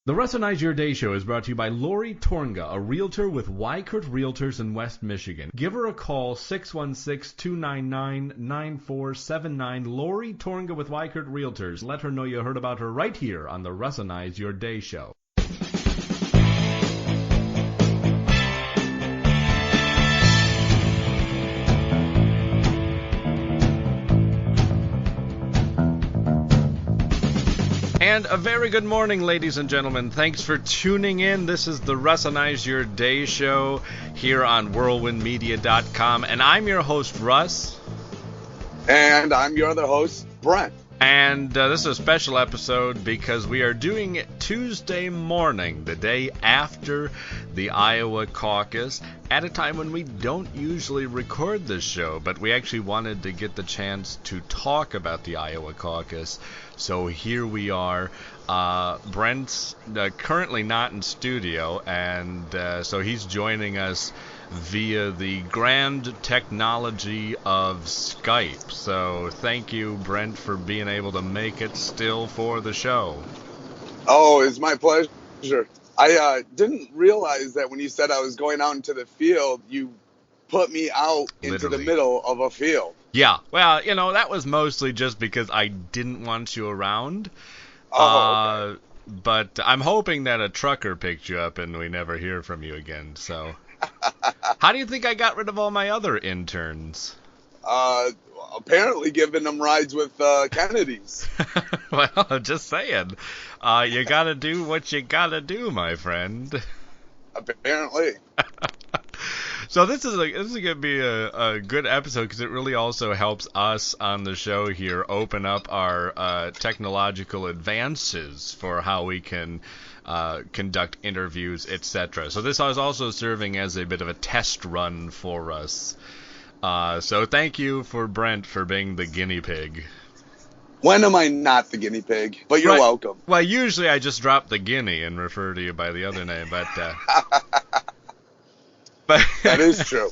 The Russinize Your Day Show is brought to you by Lori Tornga, a realtor with Wykert Realtors in West Michigan. Give her a call, 616-299-9479. Lori Tornga with Wykert Realtors. Let her know you heard about her right here on the Russinize Your Day Show. And a very good morning, ladies and gentlemen. Thanks for tuning in. This is the Russinize Your Day Show here on whirlwindmedia.com. And I'm your host, Russ. And I'm your other host, Brent. And this is a special episode because we are doing it Tuesday morning, the day after the Iowa caucus, at a time when we don't usually record this show, but we actually wanted to get the chance to talk about the Iowa caucus. So here we are. Brent's currently not in studio, and so he's joining us via the grand technology of Skype. So thank you, Brent, for being able to make it still for the show. Oh, it's my pleasure. I didn't realize that when you said I was going out into the field, you put me out into the middle of a field. Yeah, well, you know, that was mostly just because I didn't want you around. Okay. But I'm hoping that a trucker picked you up and we never hear from you again, so... How do you think I got rid of all my other interns? Apparently giving them rides with Kennedys. Well, I'm just saying. You gotta do what you gotta do, my friend. Apparently. So this is going to be a good episode because it really also helps us on the show here open up our technological advances for how we can conduct interviews, etc. So this is also serving as a bit of a test run for us. So thank you for Brent for being the guinea pig. When am I not the guinea pig? But you're welcome. Well, usually I just drop the guinea and refer to you by the other name, but... But that is true.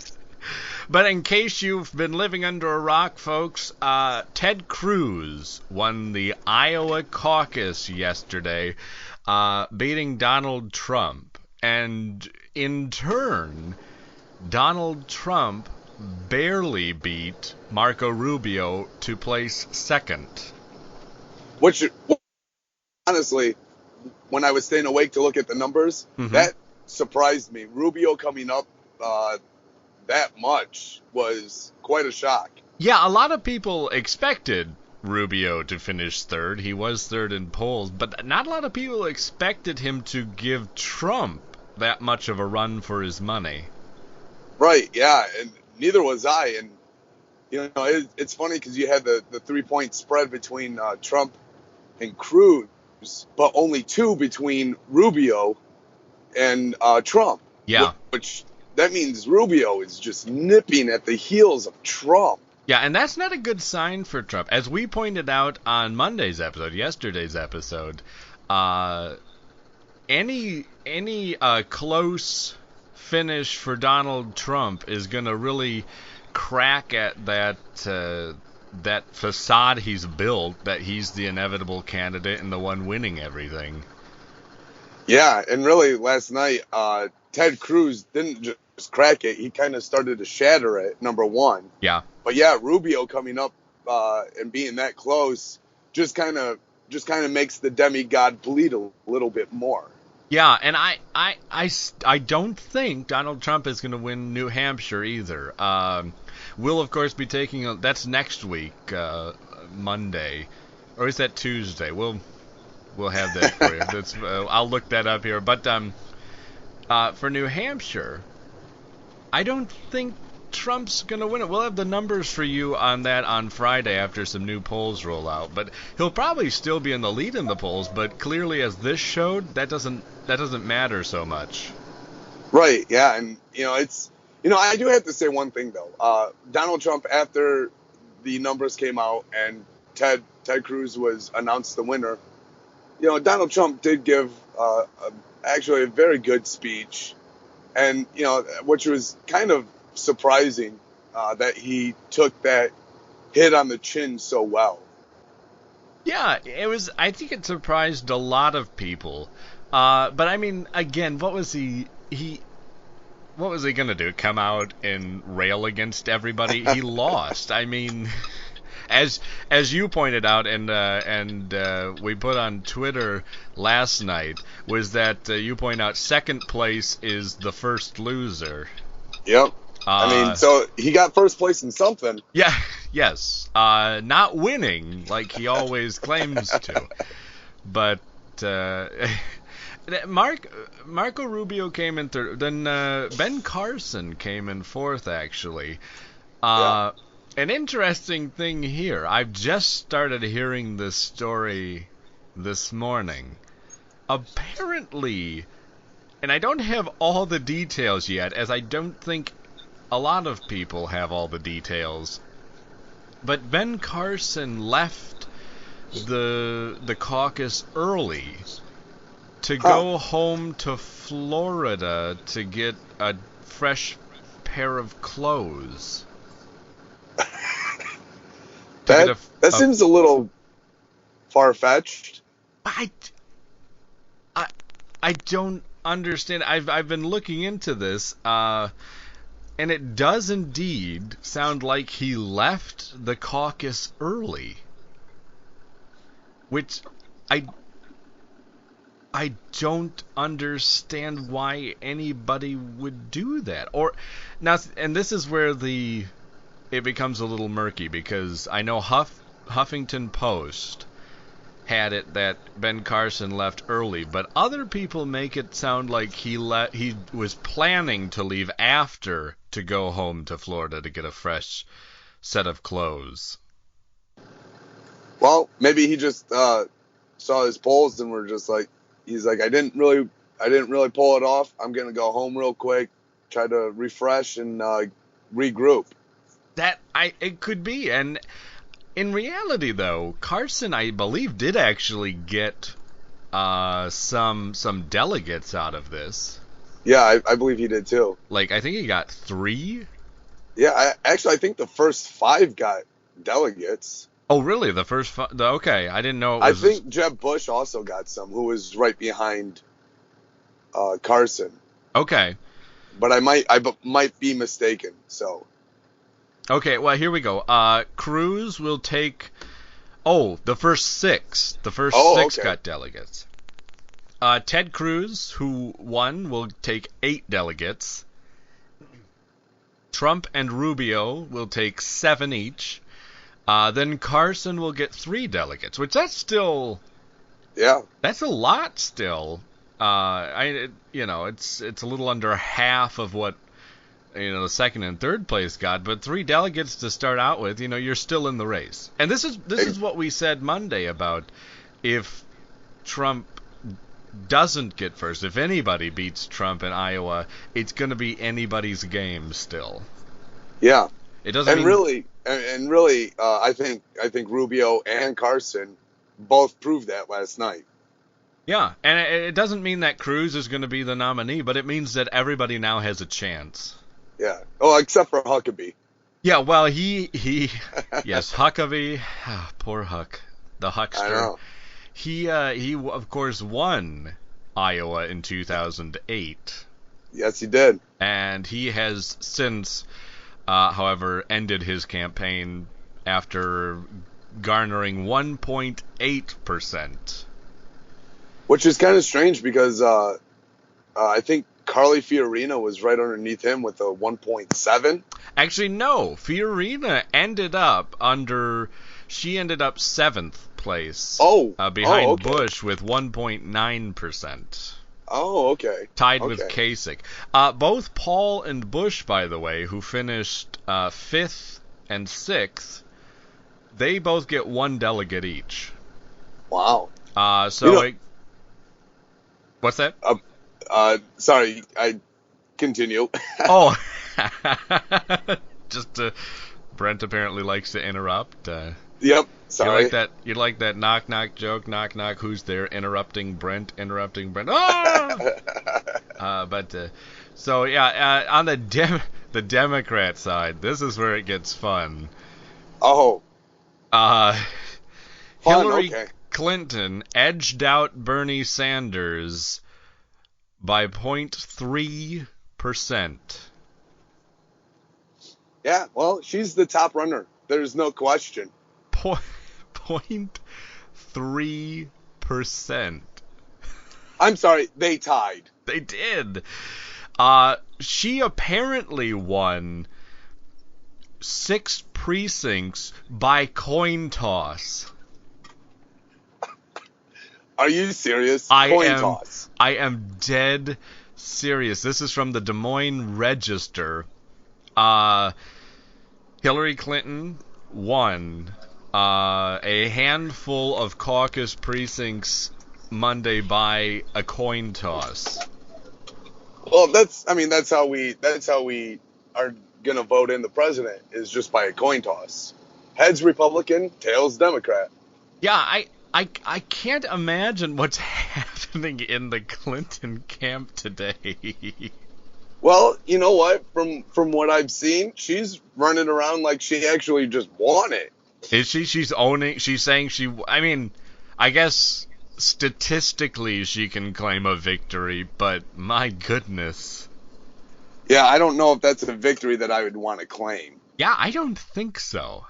But in case you've been living under a rock, folks, Ted Cruz won the Iowa caucus yesterday, beating Donald Trump. And in turn, Donald Trump barely beat Marco Rubio to place second. Which, honestly, when I was staying awake to look at the numbers, that surprised me. Rubio coming up that much was quite a shock. Yeah, a lot of people expected Rubio to finish third. He was third in polls, but not a lot of people expected him to give Trump that much of a run for his money. Right, yeah, and neither was I. And, you know, it's funny because you had the 3-point spread between Trump and Cruz, but only 2 between Rubio and Trump. Yeah. Which... that means Rubio is just nipping at the heels of Trump. Yeah, and that's not a good sign for Trump. As we pointed out on yesterday's episode, any close finish for Donald Trump is going to really crack at that facade he's built, that he's the inevitable candidate and the one winning everything. Yeah, and really last night, Ted Cruz didn't just crack it. He kind of started to shatter it, number one. Yeah. But yeah, Rubio coming up and being that close just kind of makes the demigod bleed a little bit more. Yeah, and I don't think Donald Trump is going to win New Hampshire either. We'll, of course, be taking that's next week, Monday. Or is that Tuesday? We'll have that for you. I'll look that up here. But for New Hampshire, I don't think Trump's going to win it. We'll have the numbers for you on that on Friday after some new polls roll out. But he'll probably still be in the lead in the polls. But clearly, as this showed, that doesn't matter so much. Right. Yeah. And I do have to say one thing though. Donald Trump, after the numbers came out and Ted Cruz was announced the winner, Donald Trump did give actually a very good speech, and which was kind of surprising that he took that hit on the chin so well. Yeah, it was. I think it surprised a lot of people But I mean, again, what was he gonna do? Come out and rail against everybody? He lost. I mean, as you pointed out, and we put on Twitter last night, was that you point out second place is the first loser. Yep. I mean, so he got first place in something. Yeah. Yes. Not winning like he always claims to, but. Marco Rubio came in third. Then Ben Carson came in fourth, actually. An interesting thing here. I've just started hearing this story this morning. Apparently, and I don't have all the details yet, as I don't think a lot of people have all the details. But Ben Carson left the caucus early to go home to Florida to get a fresh pair of clothes. That seems a little far-fetched. I don't understand. I've been looking into this, and it does indeed sound like he left the caucus early, which I don't understand why anybody would do that. Or now, and this is where it becomes a little murky, because I know Huffington Post had it that Ben Carson left early, but other people make it sound like he was planning to leave after to go home to Florida to get a fresh set of clothes. Well, maybe he just saw his polls and were just like, he's like, I didn't really pull it off. I'm gonna go home real quick, try to refresh and regroup. It could be, and in reality, though, Carson, I believe, did actually get some delegates out of this. Yeah, I believe he did too. Like, I think he got 3. Yeah, I think the first 5 got delegates. Oh, really? The first 5? Okay, I didn't know it was... I think Jeb Bush also got some, who was right behind Carson. Okay. But I might be mistaken, so... Okay, well, here we go. Cruz will take... Oh, the first 6. The first 6 got delegates. Ted Cruz, who won, will take 8 delegates. Trump and Rubio will take 7 each. Then Carson will get 3 delegates, which that's still... Yeah. That's a lot still. It's a little under half of what the second and third place got, but 3 delegates to start out with, you're still in the race. And this is what we said Monday about if Trump doesn't get first, if anybody beats Trump in Iowa, it's going to be anybody's game still. Yeah. It doesn't I think Rubio and Carson both proved that last night. Yeah, and it doesn't mean that Cruz is going to be the nominee, but it means that everybody now has a chance. Yeah. Oh, except for Huckabee. Yeah, well, he yes, Huckabee, poor Huck, the Huckster. I know. He of course won Iowa in 2008. Yes, he did. And he has since, however, ended his campaign after garnering 1.8%. Which is kind of strange because I think Carly Fiorina was right underneath him with a 1.7. Actually, no. Fiorina ended up 7th place. Behind Bush with 1.9%. Oh, okay. Tied with Kasich. Both Paul and Bush, by the way, who finished 5th and 6th, they both get 1 delegate each. Wow. What's that? Sorry, I continue. Oh, just Brent apparently likes to interrupt. Yep. Sorry. You like that knock knock joke? Knock knock. Who's there? Interrupting Brent. Ah! So yeah, on the Democrat side, this is where it gets fun. Oh. Hillary Clinton edged out Bernie Sanders by 0.3%. Yeah, well, she's the top runner. There's no question. 0.3%. I'm sorry, they tied. They did. She apparently won 6 precincts by coin toss. Are you serious? Coin toss. I am dead serious. This is from the Des Moines Register. Hillary Clinton won a handful of caucus precincts Monday by a coin toss. Well, that's how we are gonna vote in the president, is just by a coin toss. Heads Republican, tails Democrat. Yeah, I can't imagine what's happening in the Clinton camp today. Well, you know what? From what I've seen, she's running around like she actually just won it. Is she? She's saying she. I mean, I guess statistically she can claim a victory, but my goodness. Yeah, I don't know if that's a victory that I would want to claim. Yeah, I don't think so.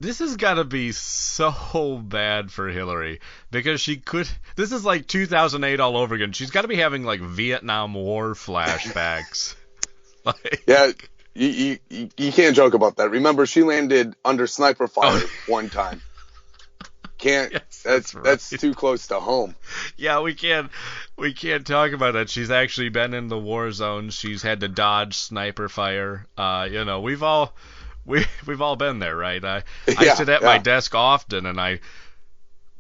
This has got to be so bad for Hillary, because she could. This is like 2008 all over again. She's got to be having like Vietnam War flashbacks. Yeah, you can't joke about that. Remember, she landed under sniper fire one time. Can't. Yes, that's too close to home. Yeah, we can't talk about that. She's actually been in the war zone. She's had to dodge sniper fire. We've all been there, right? I sit at my desk often and I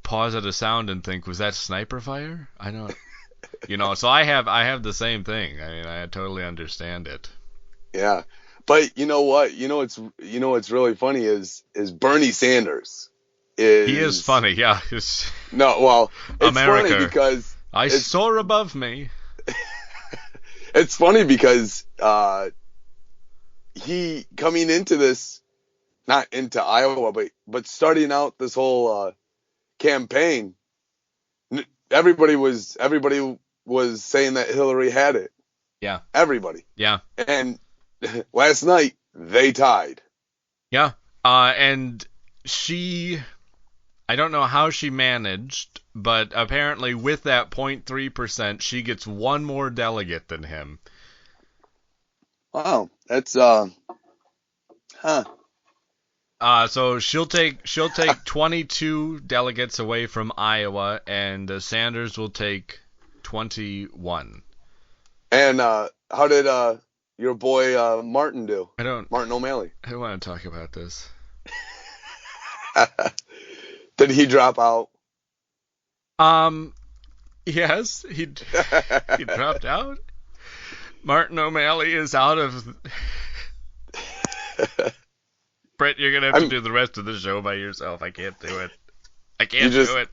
pause at a sound and think, was that sniper fire? I don't. So I have the same thing. I mean, I totally understand it. Yeah, but you know what? What's really funny is Bernie Sanders. He is funny, yeah. No, well, it's America, funny because I soar above me. It's funny because he coming into this, not into Iowa, but starting out this whole campaign, everybody was saying that Hillary had it. Yeah. Everybody. Yeah. And last night they tied. Yeah. And she, I don't know how she managed, but apparently with that 0.3%, she gets one more delegate than him. Wow, that's So she'll take 22 delegates away from Iowa, and Sanders will take 21. And how did your boy Martin do? Martin O'Malley. I don't want to talk about this. Did he drop out? Yes, he dropped out. Martin O'Malley is out of. Brent, you're gonna have to do the rest of the show by yourself. I can't do it. I can't do it.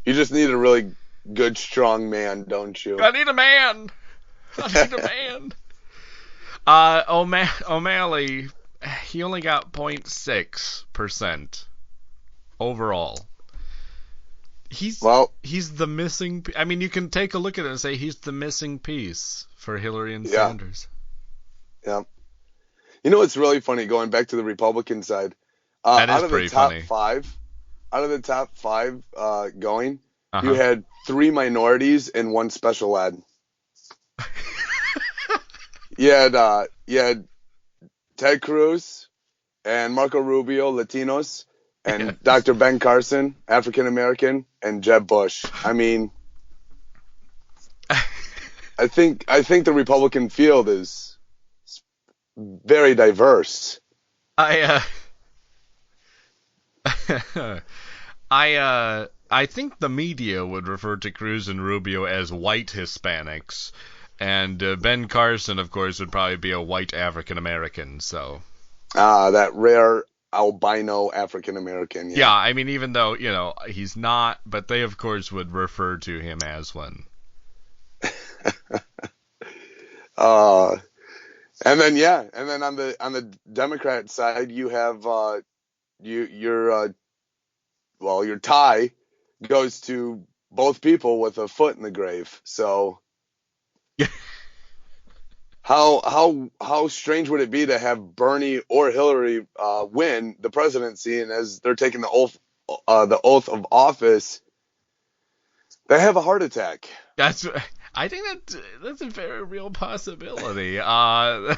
You just need a really good, strong man, don't you? I need a man. O'Malley, he only got 0.6% overall. He's the missing. I mean, you can take a look at it and say he's the missing piece for Hillary and Sanders. Yeah. You know what's really funny? Going back to the Republican side, that is pretty funny. Out of the top five going, you had 3 minorities and 1 special ed. You had Ted Cruz and Marco Rubio, Latinos, and Dr. Ben Carson, African American, and Jeb Bush. I mean, I think the Republican field is very diverse. I think the media would refer to Cruz and Rubio as white Hispanics, and Ben Carson, of course, would probably be a white African American. So, that rare albino African American. Yeah, I mean, even though he's not, but they of course would refer to him as one. And then on the Democrat side, you have your tie goes to both people with a foot in the grave. So how strange would it be to have Bernie or Hillary win the presidency, and as they're taking the oath of office, they have a heart attack? I think that's a very real possibility. I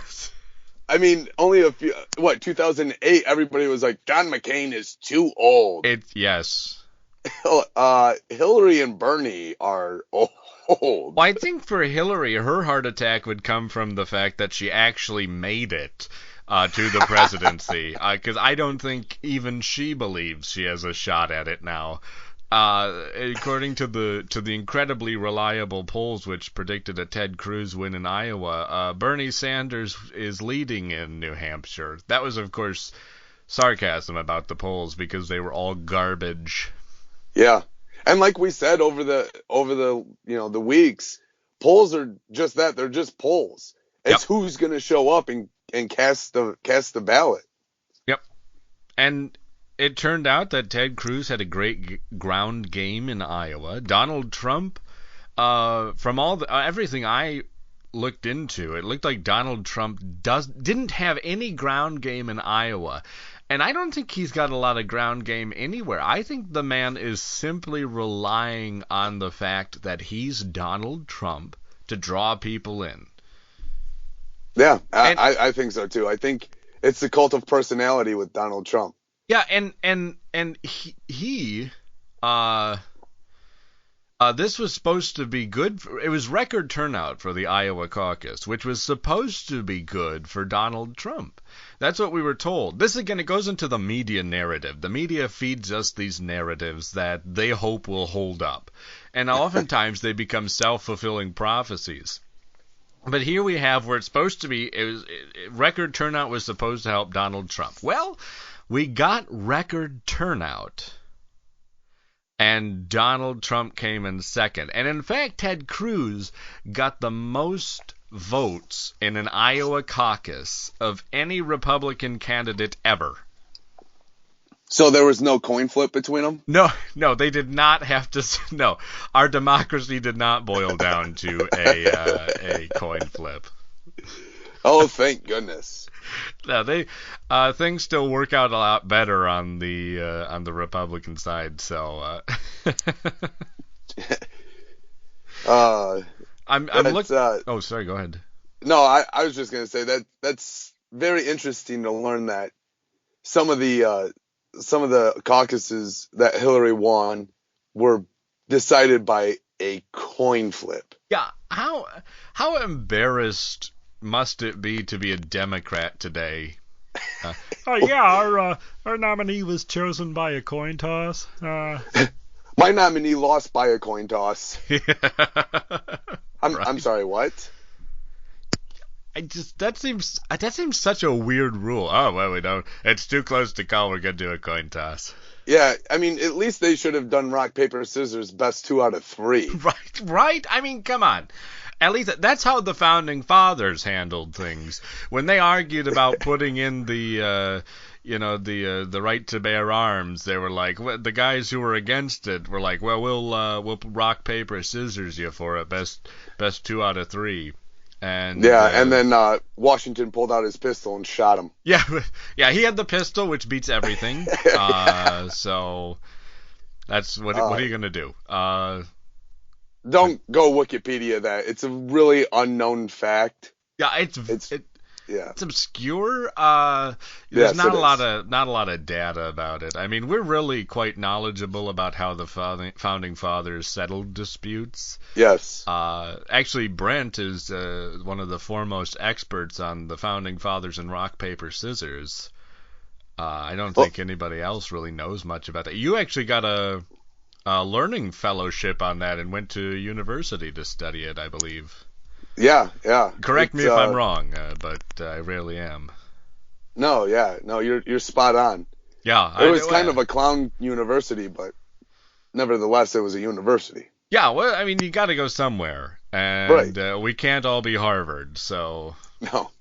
mean, only 2008, everybody was like, John McCain is too old. Yes. Hillary and Bernie are old. Well, I think for Hillary, her heart attack would come from the fact that she actually made it to the presidency. Because I don't think even she believes she has a shot at it now. According to the incredibly reliable polls which predicted a Ted Cruz win in Iowa, Bernie Sanders is leading in New Hampshire. That was, of course, sarcasm about the polls because they were all garbage. Yeah, and like we said over the the weeks, polls are just that. They're just polls. It's who's going to show up and cast the ballot. Yep, and it turned out that Ted Cruz had a great ground game in Iowa. Donald Trump, from everything I looked into, it looked like Donald Trump didn't have any ground game in Iowa. And I don't think he's got a lot of ground game anywhere. I think the man is simply relying on the fact that he's Donald Trump to draw people in. Yeah, I think so too. I think it's the cult of personality with Donald Trump. Yeah, and he this was supposed to be good. It was record turnout for the Iowa caucus, which was supposed to be good for Donald Trump. That's what we were told. This, again, it goes into the media narrative. The media feeds us these narratives that they hope will hold up. And oftentimes they become self-fulfilling prophecies. But here we have where it's supposed to be, record turnout was supposed to help Donald Trump. Well, we got record turnout, and Donald Trump came in second. And in fact, Ted Cruz got the most votes in an Iowa caucus of any Republican candidate ever. So there was no coin flip between them? No, they did not have to. No, our democracy did not boil down to a coin flip. Oh, thank goodness. No, things still work out a lot better on the Republican side. So, I'm looking. Oh, sorry. Go ahead. No, I was just gonna say that's very interesting to learn that some of the caucuses that Hillary won were decided by a coin flip. Yeah, how embarrassed must it be to be a Democrat today? Our nominee was chosen by a coin toss. My nominee lost by a coin toss. I'm sorry, what? That seems such a weird rule. Oh, well, we don't. It's too close to call. We're gonna do a coin toss. Yeah, I mean, at least they should have done rock paper scissors, best 2 out of 3. Right. I mean, come on. At least that's how the founding fathers handled things when they argued about putting in the right to bear arms. They were like, the guys who were against it were like, well, we'll rock paper scissors you for it, best 2 out of 3. And and then Washington pulled out his pistol and shot him. Yeah, he had the pistol, which beats everything. So that's what are you gonna do? Don't go Wikipedia that. It's a really unknown fact. Yeah, it's obscure. Yes, There's not a lot of data about it. I mean, we're really quite knowledgeable about how the founding fathers settled disputes. Yes. Actually, Brent is one of the foremost experts on the founding fathers and rock paper scissors. I don't think anybody else really knows much about that. You actually got a learning fellowship on that and went to university to study it, I believe. Yeah. Correct me if I'm wrong, but I rarely am. No, you're spot on. Yeah, it was kind of a clown university, but nevertheless, it was a university. Yeah, well, I mean, you got to go somewhere, and we can't all be Harvard, so. No.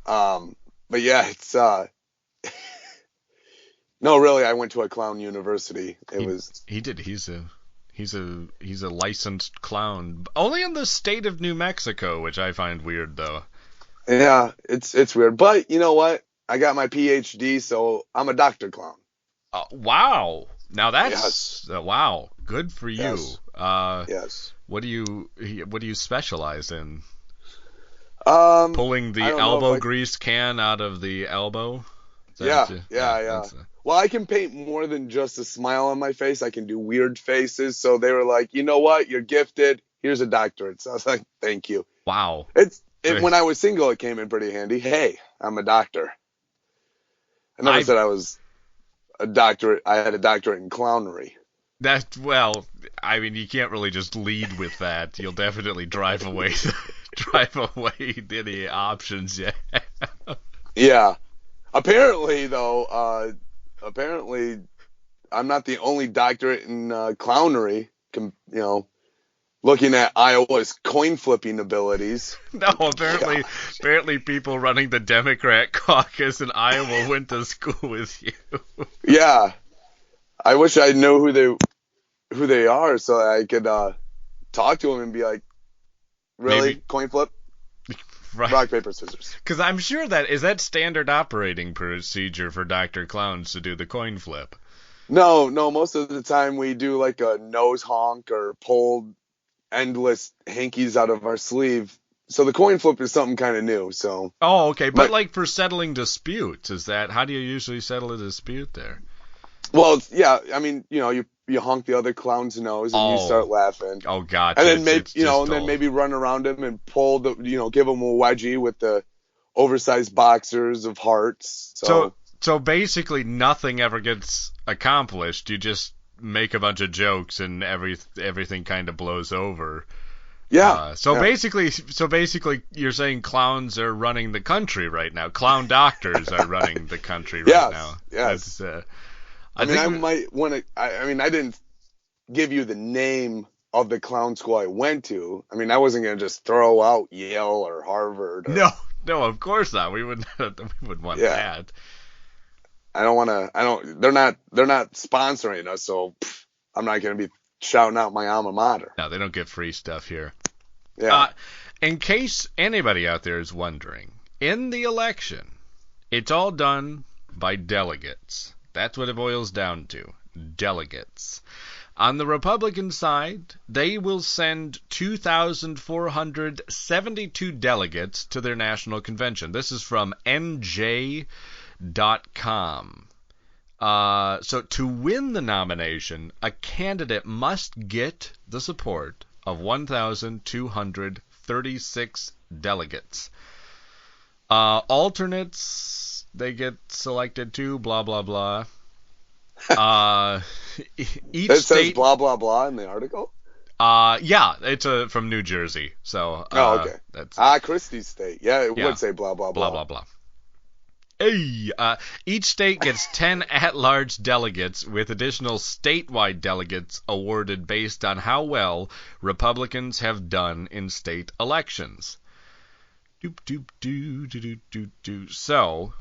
But yeah, it's No, really, I went to a clown university. He did. He's He's a licensed clown, only in the state of New Mexico, which I find weird though. Yeah, it's weird. But you know what? I got my PhD, so I'm a doctor clown. Wow. Now Yes. that's wow. Good for you. Yes. Yes. What do you specialize in? Pulling I the don't know elbow if grease can out of the elbow? yeah, That, yeah. Well, I can paint more than just a smile on my face. I can do weird faces. So they were like, you know what? You're gifted. Here's a doctorate. So I was like, thank you. wow. When I was single, it came in pretty handy. Hey, I'm a doctor. I never I said I was a doctorate. I had a doctorate in clownery. That well, I mean, you can't really just lead with that. You'll definitely drive away any options. Yeah. Yeah. Apparently, though, I'm not the only doctorate in clownery. Looking at Iowa's coin flipping abilities. No, apparently people running the Democrat caucus in Iowa went to school with you. Yeah. I wish I knew who they are so I could talk to them and be like, really? Maybe. Coin flip? Right. Rock, paper, scissors. Because I'm sure is that standard operating procedure for Dr. Clowns to do the coin flip? No, most of the time we do like a nose honk or pull endless hankies out of our sleeve. So the coin flip is something kind of new. So. Oh, okay. But like for settling disputes, how do you usually settle a dispute there? Well, yeah. I mean, you honk the other clown's nose and you start laughing. Oh, gotcha. And then maybe run around him and pull give him a wedgie with the oversized boxers of hearts. So basically nothing ever gets accomplished. You just make a bunch of jokes and everything kind of blows over. Yeah. Basically you're saying clowns are running the country right now. Clown doctors are running the country right now. Yes. I didn't give you the name of the clown school I went to. I mean, I wasn't going to just throw out Yale or Harvard. No, of course not. We wouldn't want that. I don't want to. They're not sponsoring us, so I'm not going to be shouting out my alma mater. No, they don't get free stuff here. Yeah. In case anybody out there is wondering, in the election, it's all done by delegates. That's what it boils down to. Delegates. On the Republican side, they will send 2,472 delegates to their national convention. This is from NJ.com. So to win the nomination, a candidate must get the support of 1,236 delegates. Alternates, they get selected too, blah, blah, blah. Each it state says blah, blah, blah in the article? Yeah, it's from New Jersey. So, okay. That's Christie's state. Yeah, it would say blah, blah, blah. Blah, blah, blah. Hey, each state gets 10 at-large delegates with additional statewide delegates awarded based on how well Republicans have done in state elections. So,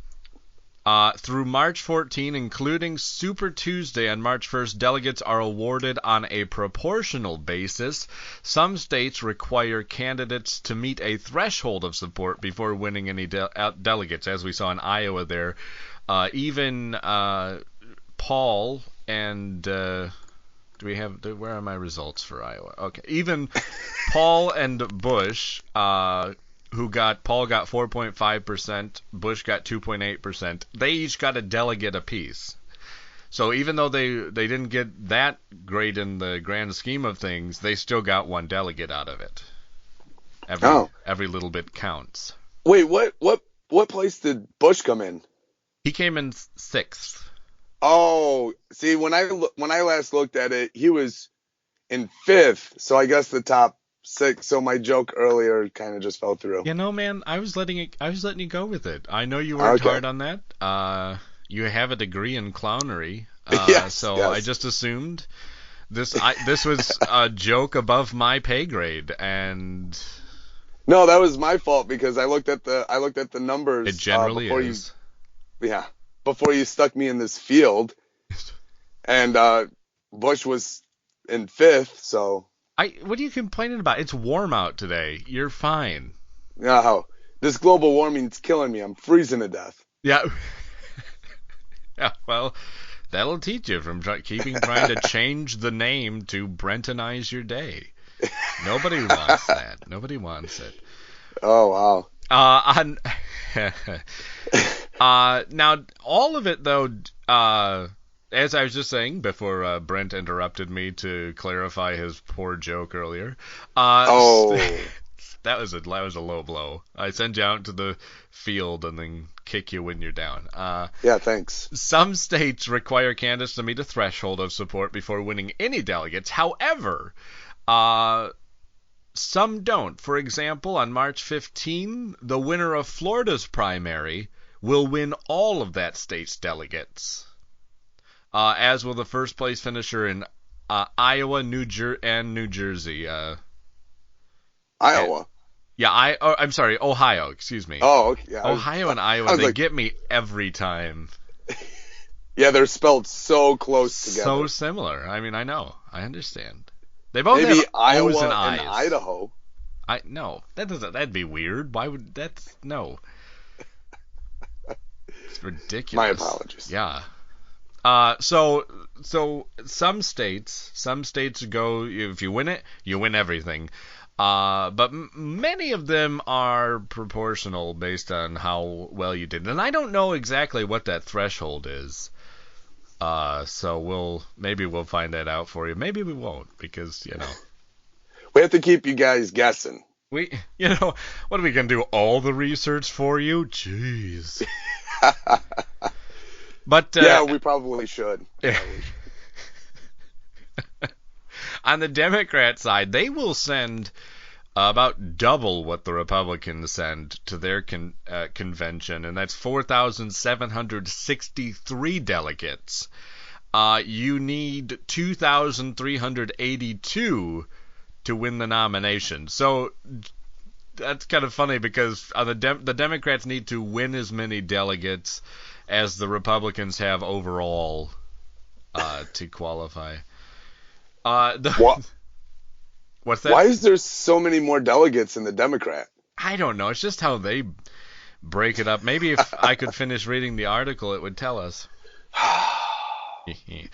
through March 14, including Super Tuesday on March 1st, delegates are awarded on a proportional basis. Some states require candidates to meet a threshold of support before winning any delegates, as we saw in Iowa there. Even Paul and... where are my results for Iowa? Okay, even Paul and Bush... Paul got 4.5%, Bush got 2.8%. They each got a delegate apiece. So even though they didn't get that great in the grand scheme of things, they still got one delegate out of it. Every little bit counts. Wait, what place did Bush come in? He came in 6th. Oh, see, when I last looked at it, he was in 5th. So I guess the top 6. So my joke earlier kind of just fell through. You know, man, I was letting you go with it. I know you worked hard on that. You have a degree in clownery. Yes. I just assumed this was a joke above my pay grade, and no, that was my fault because I looked at the numbers. It generally is. Before you stuck me in this field, and Bush in fifth, so. What are you complaining about? It's warm out today. You're fine. No, this global warming's killing me. I'm freezing to death. Yeah. Yeah, well, that'll teach you from trying to change the name to Brentonize your day. Nobody wants that. Nobody wants it. Oh, wow. Now, all of it, though, as I was just saying before Brent interrupted me to clarify his poor joke earlier. That was a low blow. I send you out to the field and then kick you when you're down. Yeah, thanks. Some states require candidates to meet a threshold of support before winning any delegates. However, some don't. For example, on March 15, the winner of Florida's primary will win all of that state's delegates, as will the first place finisher in Iowa, and New Jersey. Iowa. I'm sorry, Ohio. Excuse me. Oh, okay. Yeah, Ohio and Iowa, they get me every time. Yeah, they're spelled so close together. So similar. I mean, I know. I understand. They both Maybe have Iowa O's and I's. and Idaho. No, that'd be weird. Why would no? It's ridiculous. My apologies. Yeah. So some states go, if you win it, you win everything. But many of them are proportional based on how well you did. And I don't know exactly what that threshold is. So we'll find that out for you. Maybe we won't, because, we have to keep you guys guessing. What are we going to do? All the research for you? Jeez. But yeah, we probably should. Yeah. On the Democrat side, they will send about double what the Republicans send to their convention, and that's 4,763 delegates. You need 2,382 to win the nomination. So that's kind of funny, because the Democrats need to win as many delegates as the Republicans have overall to qualify. What's that? Why is there so many more delegates in the Democrat? I don't know. It's just how they break it up. Maybe if I could finish reading the article, it would tell us.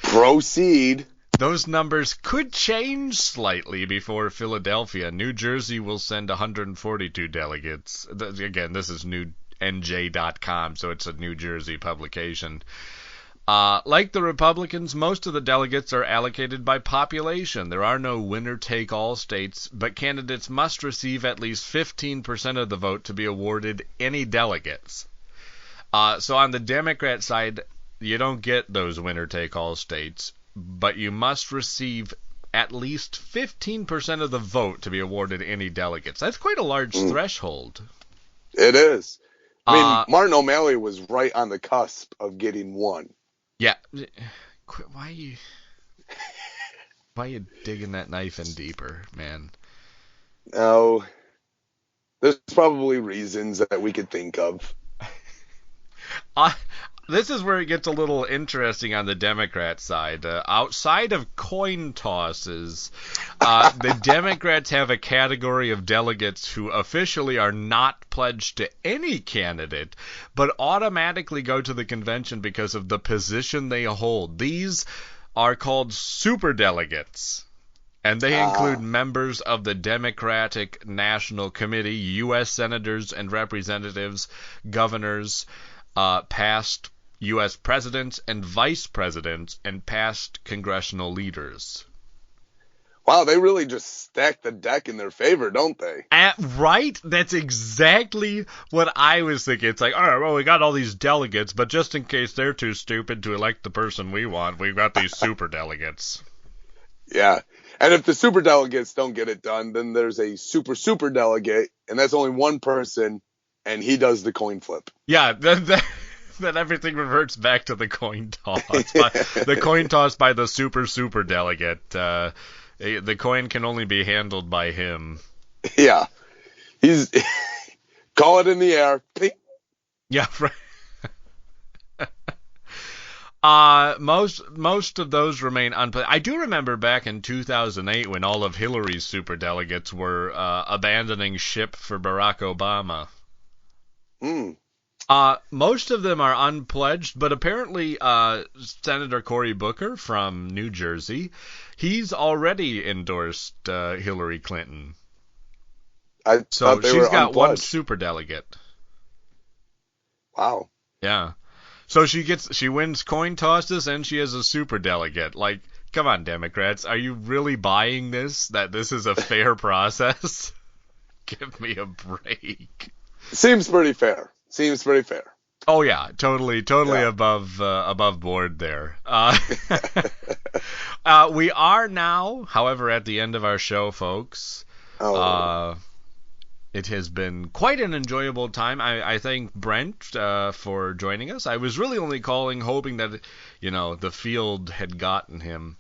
Proceed. Those numbers could change slightly before Philadelphia. New Jersey will send 142 delegates. Again, this is NJ.com, so it's a New Jersey publication. Like the Republicans, most of the delegates are allocated by population. There are no winner-take-all states, but candidates must receive at least 15% of the vote to be awarded any delegates. So on the Democrat side, you don't get those winner-take-all states, but you must receive at least 15% of the vote to be awarded any delegates. That's quite a large threshold. It is. I mean, Martin O'Malley was right on the cusp of getting one. Yeah. Why are you digging that knife in deeper, man? No. There's probably reasons that we could think of. This is where it gets a little interesting on the Democrat side. Outside of coin tosses, the Democrats have a category of delegates who officially are not pledged to any candidate, but automatically go to the convention because of the position they hold. These are called superdelegates, and they include members of the Democratic National Committee, U.S. senators and representatives, governors, past U.S. presidents and vice presidents, and past congressional leaders. Wow, they really just stack the deck in their favor, don't they? Right? That's exactly what I was thinking. It's like, all right, well, we got all these delegates, but just in case they're too stupid to elect the person we want, we've got these super delegates. Yeah. And if the super delegates don't get it done, then there's a super delegate, and that's only one person, and he does the coin flip. Yeah, then everything reverts back to the coin toss. The coin toss by the super delegate. The coin can only be handled by him. Yeah. He's call it in the air. Yeah, right. Most of those remain unpledged. I do remember back in 2008 when all of Hillary's superdelegates were abandoning ship for Barack Obama. Most of them are unpledged, but apparently Senator Cory Booker from New Jersey, he's already endorsed Hillary Clinton. So she's got one superdelegate. Wow. Yeah. So she wins coin tosses and she has a superdelegate. Like, come on, Democrats, are you really buying this? That this is a fair process? Give me a break. Seems pretty fair. Oh yeah, totally above board there. We are now, however, at the end of our show, folks. It has been quite an enjoyable time. I thank Brent for joining us. I was really only calling hoping that, the field had gotten him.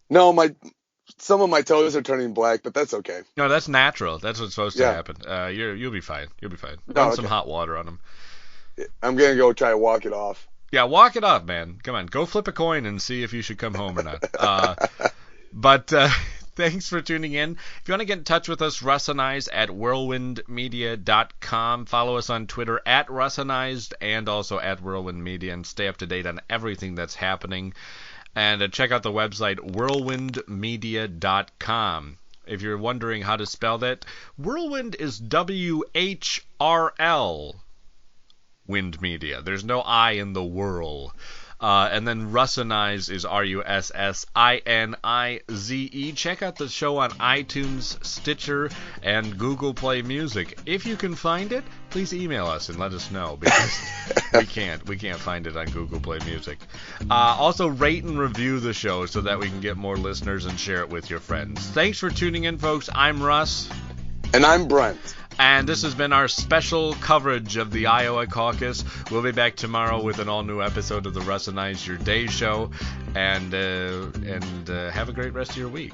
No, some of my toes are turning black, but that's okay. No, that's natural. That's what's supposed to happen. You'll be fine. Run some hot water on them. I'm going to go try to walk it off. Yeah, walk it off, man. Come on. Go flip a coin and see if you should come home or not. But thanks for tuning in. If you want to get in touch with us, Russinize at whirlwindmedia.com. Follow us on Twitter at Russinized and also at Whirlwind Media, and stay up to date on everything that's happening. And check out the website whirlwindmedia.com. If you're wondering how to spell that, Whirlwind is WHRL Wind Media. There's no I in the whirl. And then Russinize is RUSSINIZE. Check out the show on iTunes, Stitcher, and Google Play Music. If you can find it, please email us and let us know, because we can't find it on Google Play Music. Also, rate and review the show so that we can get more listeners and share it with your friends. Thanks for tuning in, folks. I'm Russ. And I'm Brent. And this has been our special coverage of the Iowa Caucus. We'll be back tomorrow with an all-new episode of the Russinize Your Day show. And have a great rest of your week.